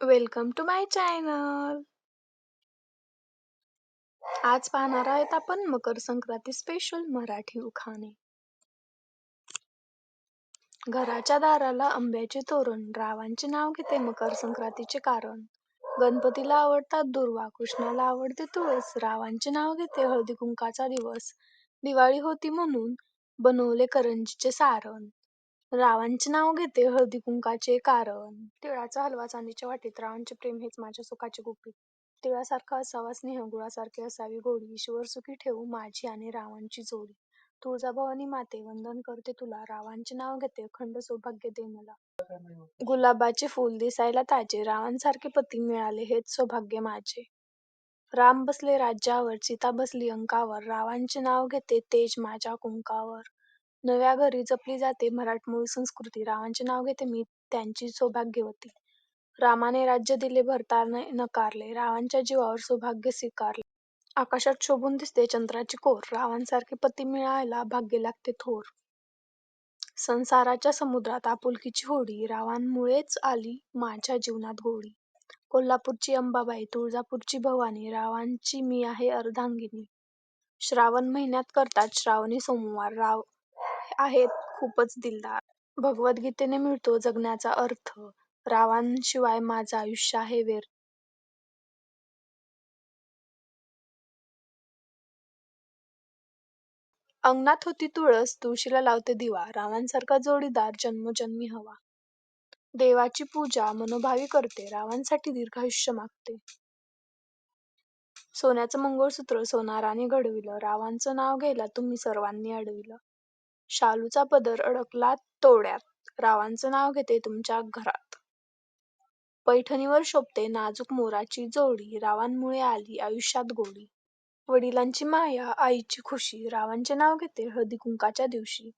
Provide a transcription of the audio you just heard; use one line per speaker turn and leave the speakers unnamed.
Welcome to my channel. आज पाहणार आहेत आपण मकर संक्रांती स्पेशल मराठी उखाणे. घराच्या दाराला आंब्याचे तोरण, रावांचे नाव घेते मकर संक्रांतीचे कारण. गणपतीला आवडतात दुर्वा, कृष्णाला आवडते तुळस, रावांचे नाव घेते हळदी कुंकाचा दिवस. दिवाळी होती म्हणून बनवले करंजीचे सारण, रावांचे नाव घेते हळदी कुंकाचे कारण. तिळाचा हलवा चांदीच्या वाटीत, रावांचे प्रेम हेच माझ्या सुखाचे गुपित. तिळासारखा असावा स्नेह, गुळासारखी असावी गोडी, ईश्वर सुखी ठेवू माझी आणि रावांची जोडी. तुळजाभवानी माते वंदन करते तुला, रावांचे नाव घेते अखंड सौभाग्य दे मला. गुलाबाचे फूल दिसायला ताजे, रावांसारखे पती मिळाले हेच सौभाग्य माझे. राम बसले राज्यावर, सीता बसली अंकावर, रावांचे नाव घेते तेज माझ्या कुंकावर. नव्या घरी जपली जाते मराठमोळी संस्कृती, रावांचे नाव घेते मी त्यांची सौभाग्यवती. रामाने राज्य दिले भरताने नकारले, रावांच्या जीवावर सौभाग्य स्वीकारले. आकाशात शोभून दिसते चंद्राची कोर, रावांसारखे पती मिळायला भाग्य लागते थोर. संसाराच्या समुद्रात आपुलकीची होडी, रावांमुळेच आली माझ्या जीवनात गोडी. कोल्हापूरची अंबाबाई, तुळजापूरची भवानी, रावांची मी आहे अर्धांगिनी. श्रावण महिन्यात करतात श्रावणी सोमवार, राव आहेत खूपच दिलदार. भगवद्गीतेने मिळतो जगण्याचा अर्थ, रावांशिवाय माझं आयुष्य आहे व्यर्थ. अंगणात होती तुळस, तुळशीला लावते दिवा, रावांसारखा जोडीदार जन्मोजन्मी हवा. देवाची पूजा मनोभावी करते, रावांसाठी दीर्घायुष्य मागते. सोन्याचं मंगळसूत्र सोनाराने घडविलं, रावांचं नाव घ्यायला तुम्ही सर्वांनी अडविलं. शालूचा पदर अडकला तोड्यात, रावांचं नाव घेते तुमच्या घरात. पैठणीवर शोभते नाजूक मोराची जोडी, रावांमुळे आली आयुष्यात गोडी. वडिलांची माया, आईची खुशी, रावांचे नाव घेते हळदी कुंकाच्या दिवशी.